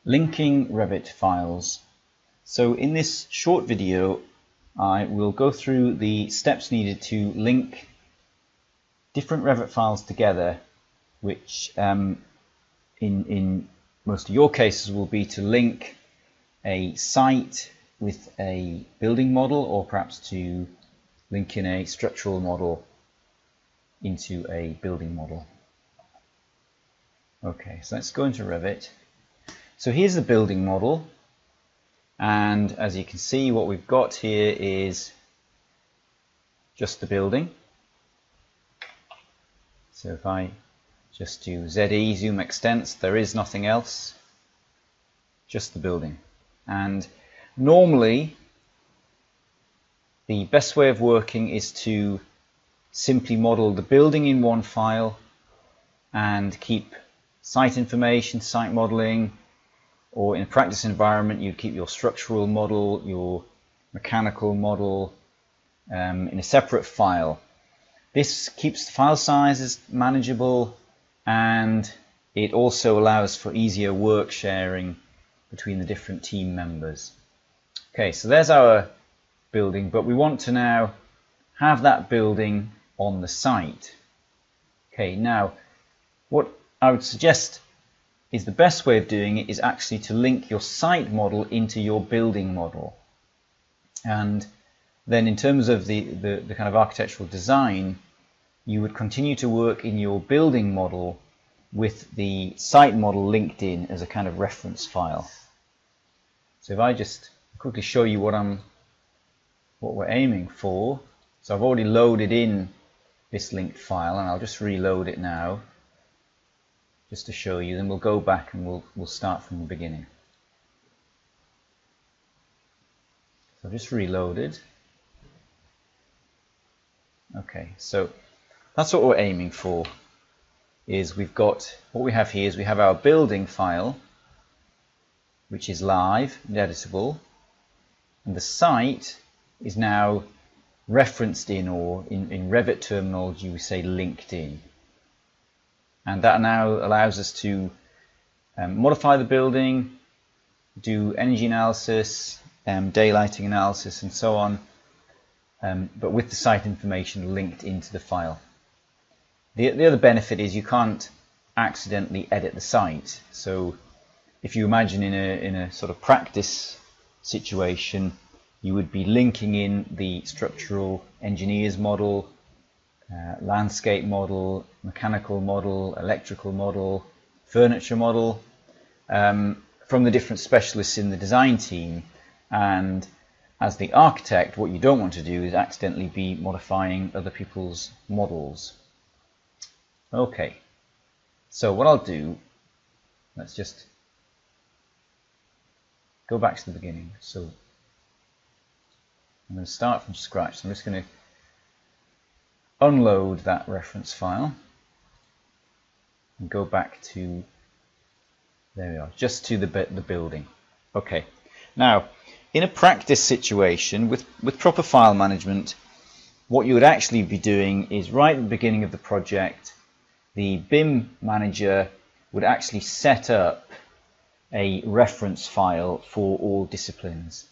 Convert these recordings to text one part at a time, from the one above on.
Linking Revit files. So in this short video I will go through the steps needed to link different Revit files together, which in most of your cases will be to link a site with a building model, or perhaps to link in a structural model into a building model. Okay, so let's go into Revit. So here's the building model, and as you can see, what we've got here is just the building. So if I just do ZE, zoom extents, there is nothing else, just the building. And normally the best way of working is to simply model the building in one file and keep site information, site modeling, or in a practice environment you keep your structural model, your mechanical model in a separate file. This keeps the file sizes manageable, and it also allows for easier work sharing between the different team members. Okay, so there's our building, but we want to now have that building on the site. Okay, now what I would suggest is the best way of doing it is actually to link your site model into your building model. And then in terms of the kind of architectural design, you would continue to work in your building model with the site model linked in as a kind of reference file. So if I just quickly show you what we're aiming for. So I've already loaded in this linked file, and I'll just reload it now just to show you. Then we'll go back and we'll start from the beginning. So I've just reloaded. Okay, so that's what we're aiming for. Is we've got what we have here is we have our building file, which is live and editable, and the site is now referenced in, or in Revit terminology we say linked in. And that now allows us to modify the building, do energy analysis, daylighting analysis, and so on, but with the site information linked into the file. The other benefit is you can't accidentally edit the site. So if you imagine in a sort of practice situation, you would be linking in the structural engineer's model, landscape model, mechanical model, electrical model, furniture model, from the different specialists in the design team. And as the architect, what you don't want to do is accidentally be modifying other people's models. Okay, so what I'll do, let's just go back to the beginning. So I'm going to start from scratch. So I'm just going to unload that reference file and go back to, there we are, just to the building. Okay, now in a practice situation with proper file management, what you would actually be doing is right at the beginning of the project, the BIM manager would actually set up a reference file for all disciplines,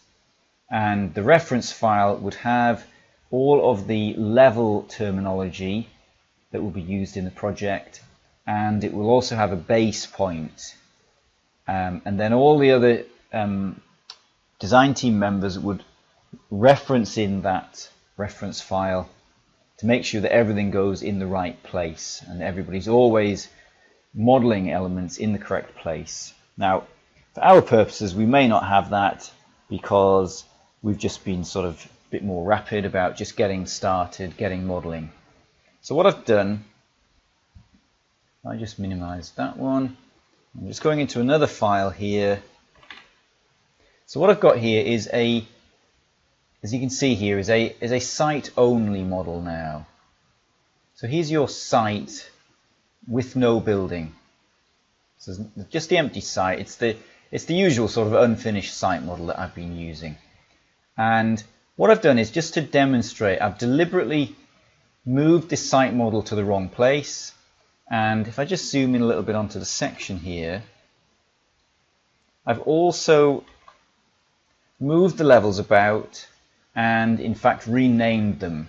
and the reference file would have all of the level terminology that will be used in the project, and it will also have a base point, and then all the other design team members would reference in that reference file to make sure that everything goes in the right place and everybody's always modeling elements in the correct place. Now, for our purposes, we may not have that because we've just been sort of a bit more rapid about just getting started, getting modeling. So what I've done, I just minimized that one. I'm just going into another file here. So what I've got here is a, as you can see here, is a site-only model now. So here's your site with no building. So just the empty site. It's the usual sort of unfinished site model that I've been using. And what I've done is, just to demonstrate, I've deliberately moved this site model to the wrong place. And if I just zoom in a little bit onto the section here, I've also moved the levels about and in fact renamed them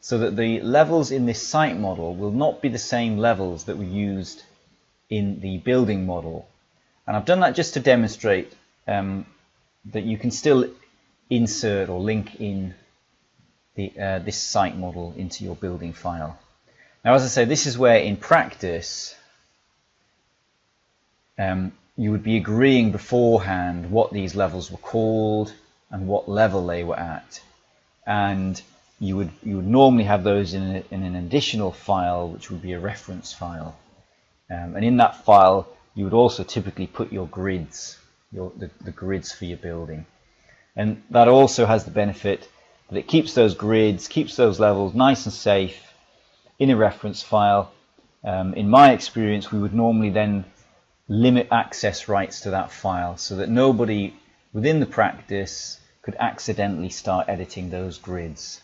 so that the levels in this site model will not be the same levels that were used in the building model. And I've done that just to demonstrate that you can still insert or link in this site model into your building file. Now, as I say, this is where in practice you would be agreeing beforehand what these levels were called and what level they were at, and you would normally have those in an additional file, which would be a reference file, and in that file you would also typically put your grids, the grids for your building, and that also has the benefit that it keeps those grids, keeps those levels nice and safe in a reference file. In my experience, we would normally then limit access rights to that file so that nobody within the practice could accidentally start editing those grids.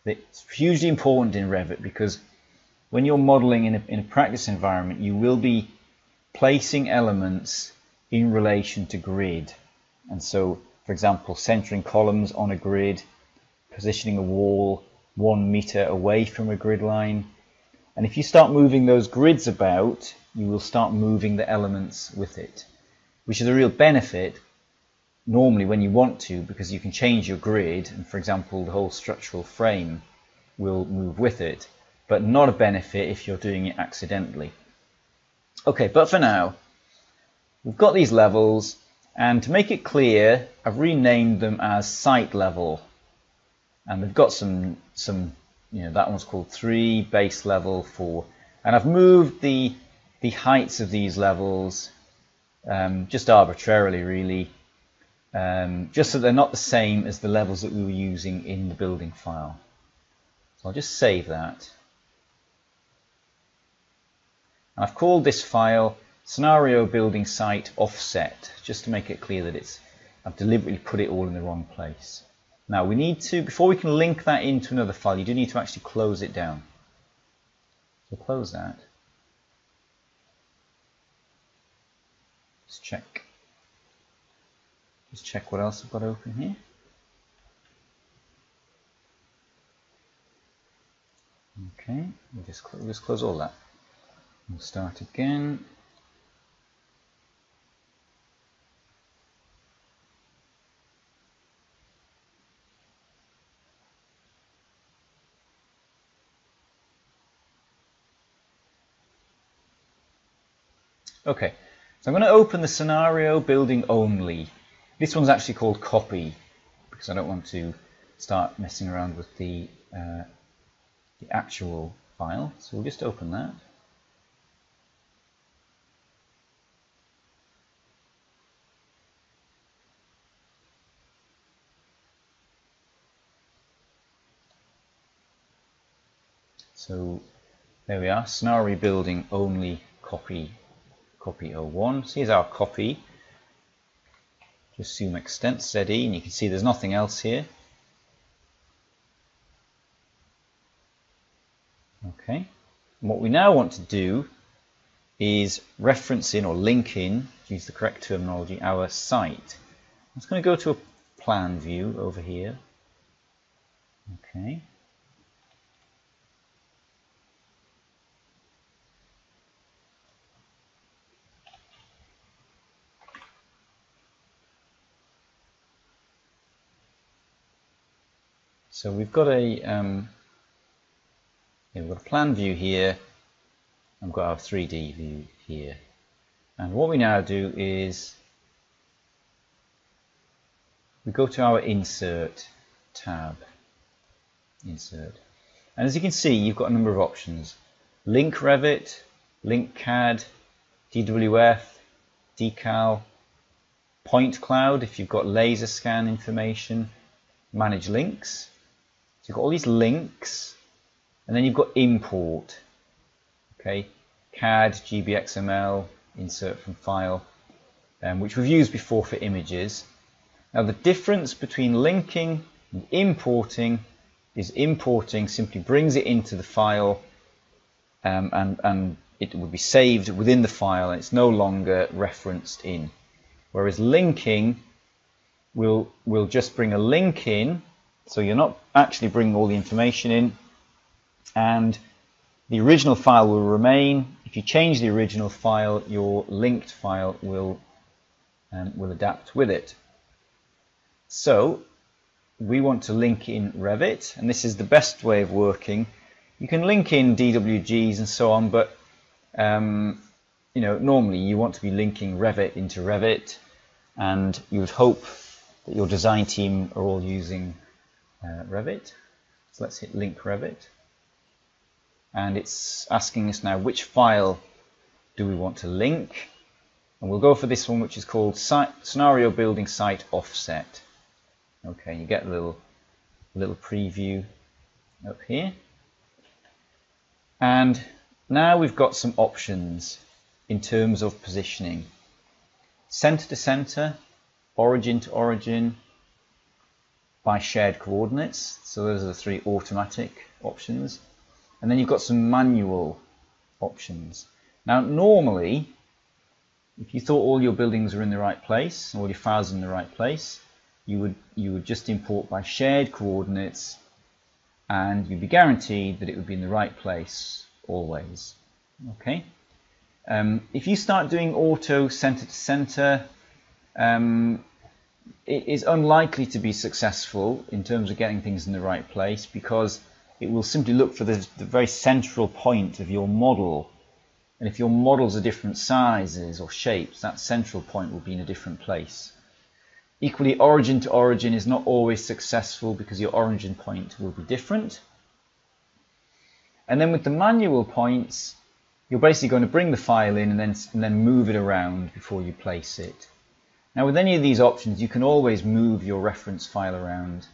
It's hugely important in Revit because when you're modeling in a practice environment, you will be placing elements in relation to grid. And so, for example, centering columns on a grid, positioning a wall 1 meter away from a grid line. And if you start moving those grids about, you will start moving the elements with it, which is a real benefit normally when you want to, because you can change your grid and, for example, the whole structural frame will move with it, but not a benefit if you're doing it accidentally. Okay, but for now, we've got these levels, and to make it clear, I've renamed them as site level, and they've got some that one's called 3, base level 4, and I've moved the heights of these levels just arbitrarily, really, just so they're not the same as the levels that we were using in the building file. So I'll just save that. And I've called this file Scenario Building Site Offset, just to make it clear that I've deliberately put it all in the wrong place. Now we need to, before we can link that into another file, you do need to actually close it down. So close that. Just check what else I've got open here. Okay, we'll just close all that. We'll start again. Okay, so I'm going to open the scenario building only. This one's actually called copy because I don't want to start messing around with the actual file. So we'll just open that. So there we are, scenario building only copy 01. So here's our copy. Just zoom extent steady, and you can see there's nothing else here. Okay, and what we now want to do is reference in or link in, to use the correct terminology, our site. I'm just going to go to a plan view over here. Okay. So we've got a plan view here, and we've got our 3D view here. And what we now do is we go to our Insert tab. Insert. And as you can see, you've got a number of options. Link Revit, Link CAD, DWF, Decal, Point Cloud if you've got laser scan information, Manage Links. So you've got all these links, and then you've got import. Okay, CAD, GBXML, insert from file, which we've used before for images. Now the difference between linking and importing is importing simply brings it into the file, and it will be saved within the file, and it's no longer referenced in. Whereas linking will just bring a link in, so you're not actually bringing all the information in, and the original file will remain. If you change the original file, your linked file will adapt with it. So we want to link in Revit, and this is the best way of working. You can link in DWGs and so on, but you know, normally you want to be linking Revit into Revit, and you would hope that your design team are all using Revit. So let's hit link Revit, and it's asking us now which file do we want to link, and we'll go for this one, which is called Scenario Building Site Offset. Okay, you get a little preview up here, and now we've got some options in terms of positioning: center to center, origin to origin, by shared coordinates. So those are the three automatic options. And then you've got some manual options. Now normally, if you thought all your buildings are in the right place, all your files are in the right place, you would just import by shared coordinates, and you'd be guaranteed that it would be in the right place always. Okay. If you start doing auto center to center, it is unlikely to be successful in terms of getting things in the right place, because it will simply look for the very central point of your model, and if your models are different sizes or shapes, that central point will be in a different place. Equally, origin to origin is not always successful because your origin point will be different. And then with the manual points, you're basically going to bring the file in and then move it around before you place it. Now with any of these options, you can always move your reference file around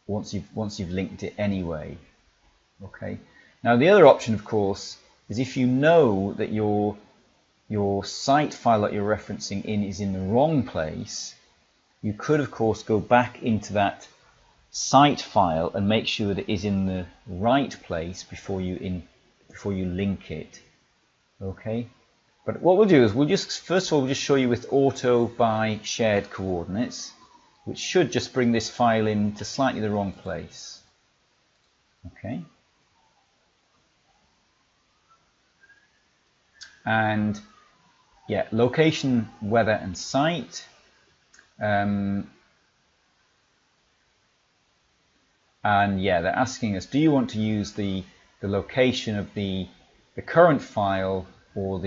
once you've linked it anyway. Okay. Now the other option, of course, is if you know that your site file that you're referencing in is in the wrong place, you could of course go back into that site file and make sure that it is in the right place before you link it. Okay. But what we'll do is first of all we'll just show you with auto by shared coordinates, which should just bring this file in to slightly the wrong place. Okay. And yeah, location, weather and site. And yeah, they're asking us, do you want to use the location of the current file or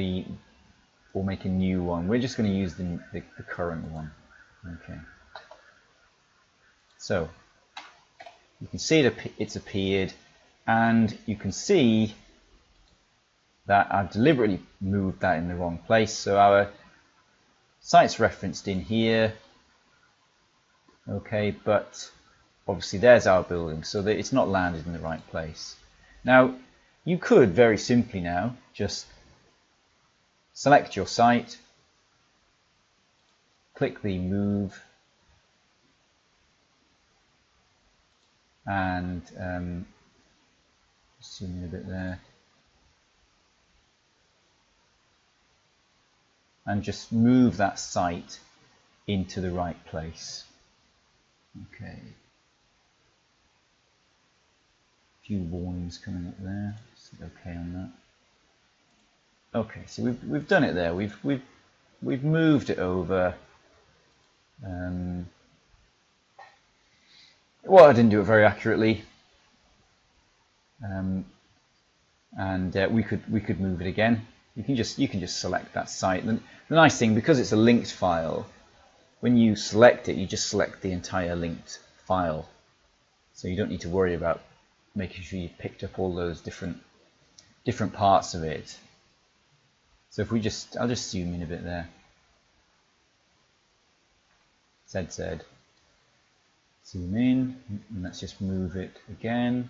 make a new one? We're just going to use the current one. Okay. So you can see it's appeared, and you can see that I've deliberately moved that in the wrong place. So our site's referenced in here. Okay, but obviously there's our building, so that it's not landed in the right place. Now you could very simply now just select your site, click the move, and zoom in a bit there, and just move that site into the right place. Okay. A few warnings coming up there. Just okay on that. Okay, so we've done it there. We've moved it over. Well, I didn't do it very accurately, and we could move it again. You can just select that site. The nice thing, because it's a linked file, when you select it, you just select the entire linked file, so you don't need to worry about making sure you picked up all those different parts of it. So if I'll just zoom in a bit there. ZZ. Zoom in, and let's just move it again.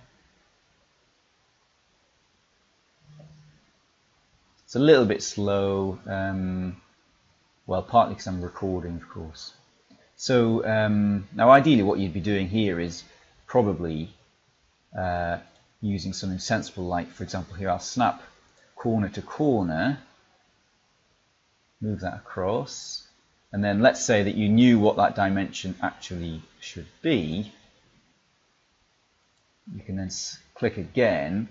It's a little bit slow, well, partly because I'm recording, of course. So now ideally what you'd be doing here is probably using something sensible, like, for example, here I'll snap corner to corner, Move that across. And then let's say that you knew what that dimension actually should be. You can then click again.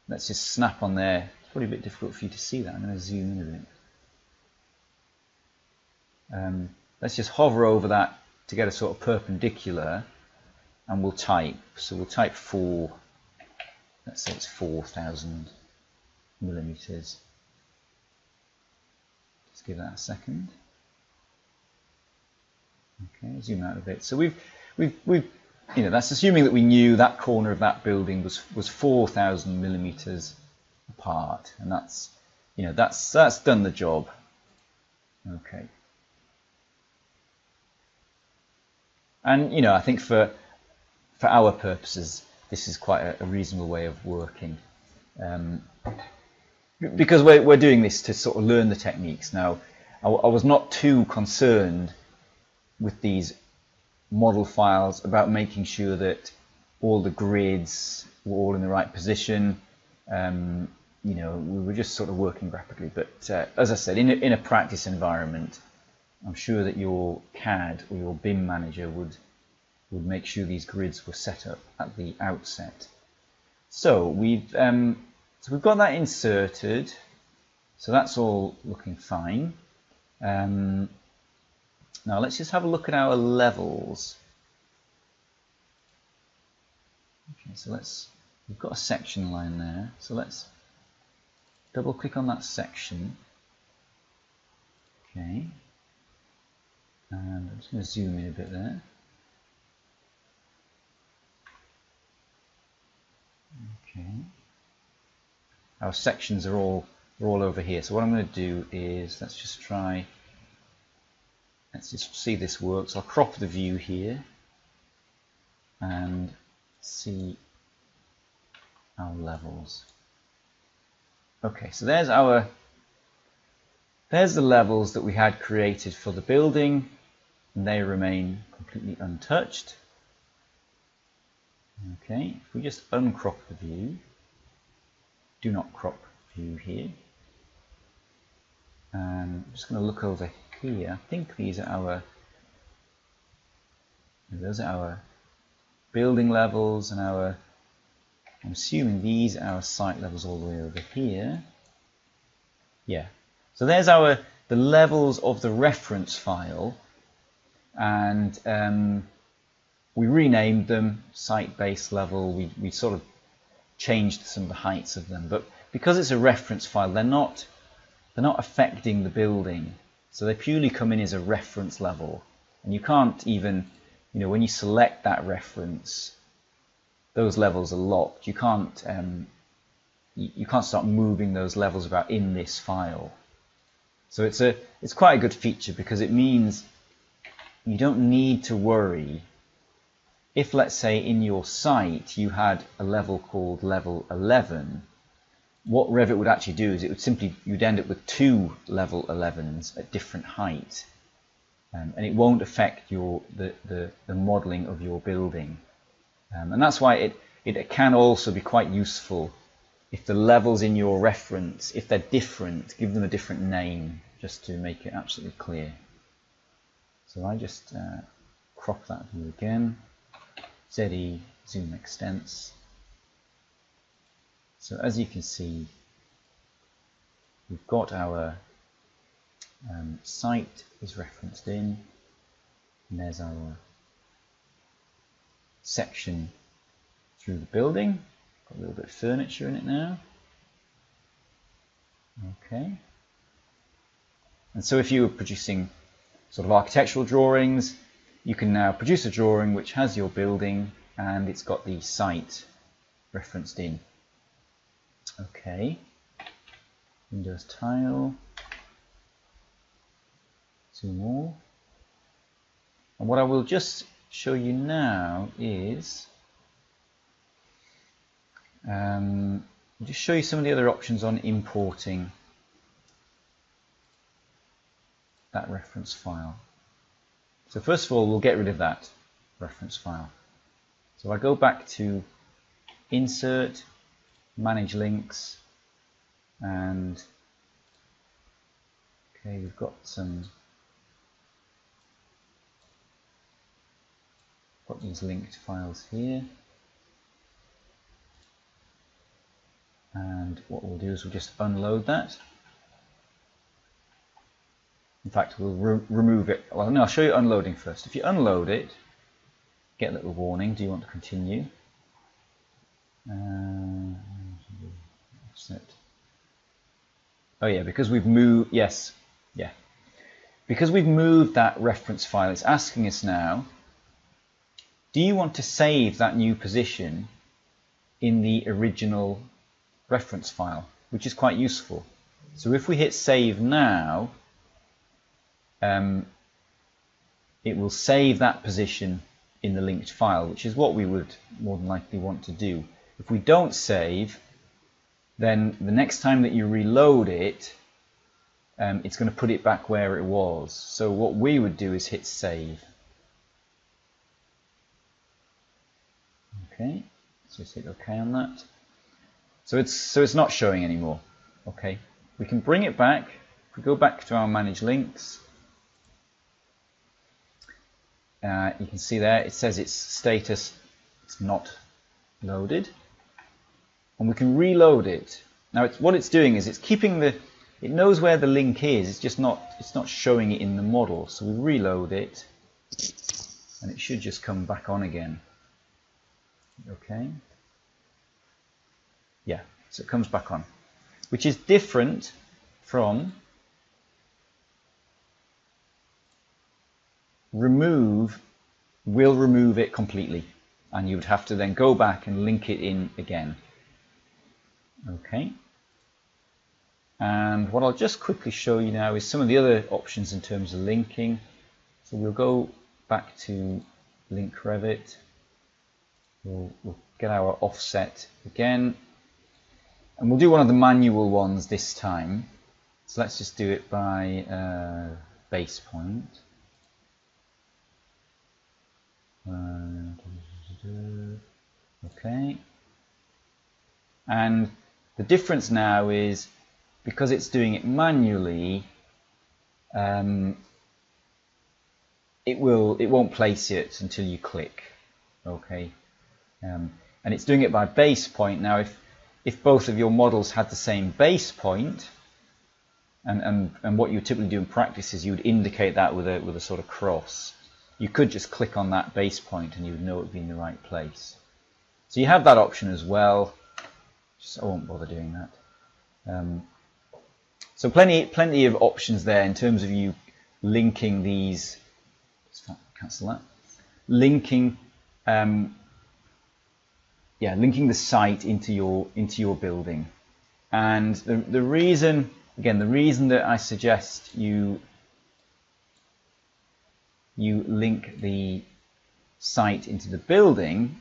Let's just snap on there. It's probably a bit difficult for you to see that. I'm going to zoom in a bit. Let's just hover over that to get a sort of perpendicular, and we'll type. So we'll type 4. Let's say it's 4,000 millimeters. Just give that a second. Okay, zoom out a bit. So we've that's assuming that we knew that corner of that building was 4,000 millimeters apart, and that's that's done the job. Okay. And I think for our purposes, this is quite a reasonable way of working, because we're doing this to sort of learn the techniques. Now, I was not too concerned with these model files about making sure that all the grids were all in the right position. We were just sort of working rapidly. But as I said, in a practice environment, I'm sure that your CAD or your BIM manager would make sure these grids were set up at the outset. So we've got that inserted. So that's all looking fine. Now let's just have a look at our levels. Okay, so we've got a section line there. So let's double click on that section. Okay. And I'm just going to zoom in a bit there. Okay. Our sections are all over here. So what I'm going to do is let's just see this works. I'll crop the view here and see our levels. Okay, so there's the levels that we had created for the building, and they remain completely untouched. Okay, if we just uncrop the view, do not crop view here, and I'm just going to look over here. I think those are our building levels, and I'm assuming these are our site levels all the way over here. Yeah, so there's the levels of the reference file, and we renamed them site base level. We sort of changed some of the heights of them, but because it's a reference file, they're not affecting the building. So they purely come in as a reference level, and you can't even, when you select that reference, those levels are locked. You can't start moving those levels about in this file. So it's quite a good feature, because it means you don't need to worry if, let's say, in your site you had a level called level 11. What Revit would actually do is you'd end up with 2 level 11s at different height, and it won't affect the modeling of your building. And that's why it can also be quite useful if the levels in your reference, if they're different, give them a different name, just to make it absolutely clear. So I just crop that view again, ZE zoom extents. So as you can see, we've got our site is referenced in, and there's our section through the building. Got a little bit of furniture in it now. Okay. And so if you were producing sort of architectural drawings, you can now produce a drawing which has your building and it's got the site referenced in. Okay. Windows tile. 2 more. And what I will just show you now is I'll just show you some of the other options on importing that reference file. So first of all, we'll get rid of that reference file. So I go back to Insert, Manage Links, and Okay, we've got these linked files here. And what we'll do is we'll just unload that. In fact, we'll remove it. Well, no, I'll show you unloading first. If you unload it, get a little warning. Do you want to continue? Oh yeah, because we've moved. Yes, yeah. Because we've moved that reference file, it's asking us now, do you want to save that new position in the original reference file, which is quite useful. So if we hit save now, it will save that position in the linked file, which is what we would more than likely want to do. If we don't save, then the next time that you reload it, it's going to put it back where it was. So what we would do is hit save. Okay, so just hit OK on that. So it's not showing anymore. Okay, we can bring it back. If we go back to our manage links, you can see there it says its status is not loaded, and we can reload it. Now what it's doing is it's keeping it knows where the link is. It's not showing it in the model. So we reload it, and it should just come back on again. Okay. Yeah, so it comes back on, which is different from remove. Will remove it completely, and you would have to then go back and link it in again. Okay. And what I'll just quickly show you now is some of the other options in terms of linking. So we'll go back to link Revit. We'll get our offset again. And we'll do one of the manual ones this time. So let's just do it by base point. Okay. And the difference now is, because it's doing it manually, it won't place it until you click. Okay. And it's doing it by base point. Now if both of your models had the same base point, and what you typically do in practice is you would indicate that with a sort of cross. You could just click on that base point and you would know it would be in the right place. So you have that option as well. Just, I won't bother doing that. So plenty of options there in terms of you linking these. Let's cancel that. Linking. Linking the site into your building. And the reason that I suggest you link the site into the building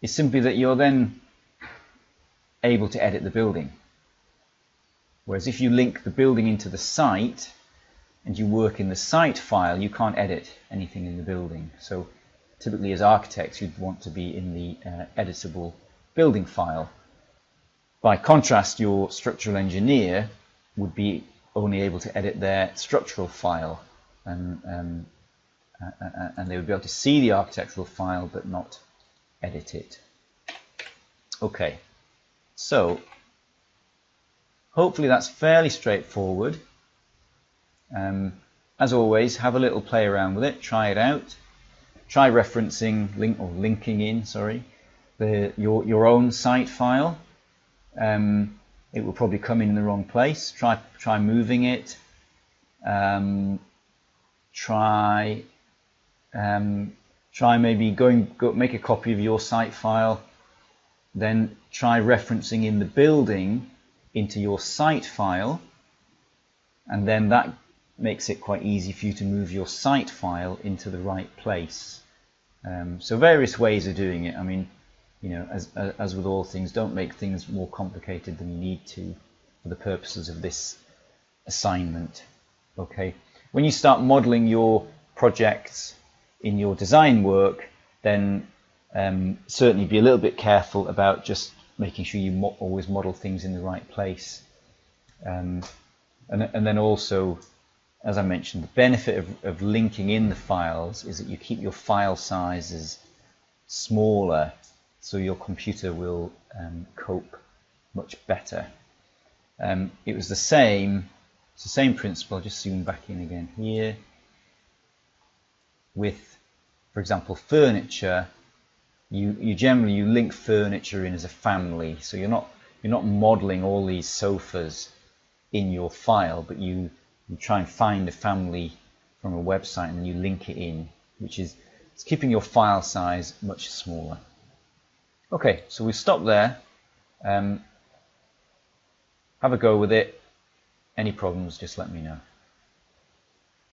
is simply that you're then able to edit the building. Whereas if you link the building into the site and you work in the site file, you can't edit anything in the building. So typically as architects, you'd want to be in the editable building file. By contrast, your structural engineer would be only able to edit their structural file, and they would be able to see the architectural file but not edit it. Okay, so hopefully that's fairly straightforward. As always, have a little play around with it, try it out. Try referencing, linking in, your own site file. It will probably come in the wrong place. Try moving it. Try maybe make a copy of your site file. Then try referencing in the building into your site file, and then that makes it quite easy for you to move your site file into the right place. So various ways of doing it. I mean, as with all things, don't make things more complicated than you need to for the purposes of this assignment. Okay. When you start modeling your projects in your design work, then certainly be a little bit careful about just making sure you always model things in the right place. And then also as I mentioned, the benefit of linking in the files is that you keep your file sizes smaller, so your computer will cope much better. It was the same. It's the same principle. I'll just zoom back in again here. With, for example, furniture, you generally link furniture in as a family, so you're not modeling all these sofas in your file, but you try and find a family from a website and you link it in, which is it's keeping your file size much smaller. Okay, so we stop there. Have a go with it. Any problems, just let me know.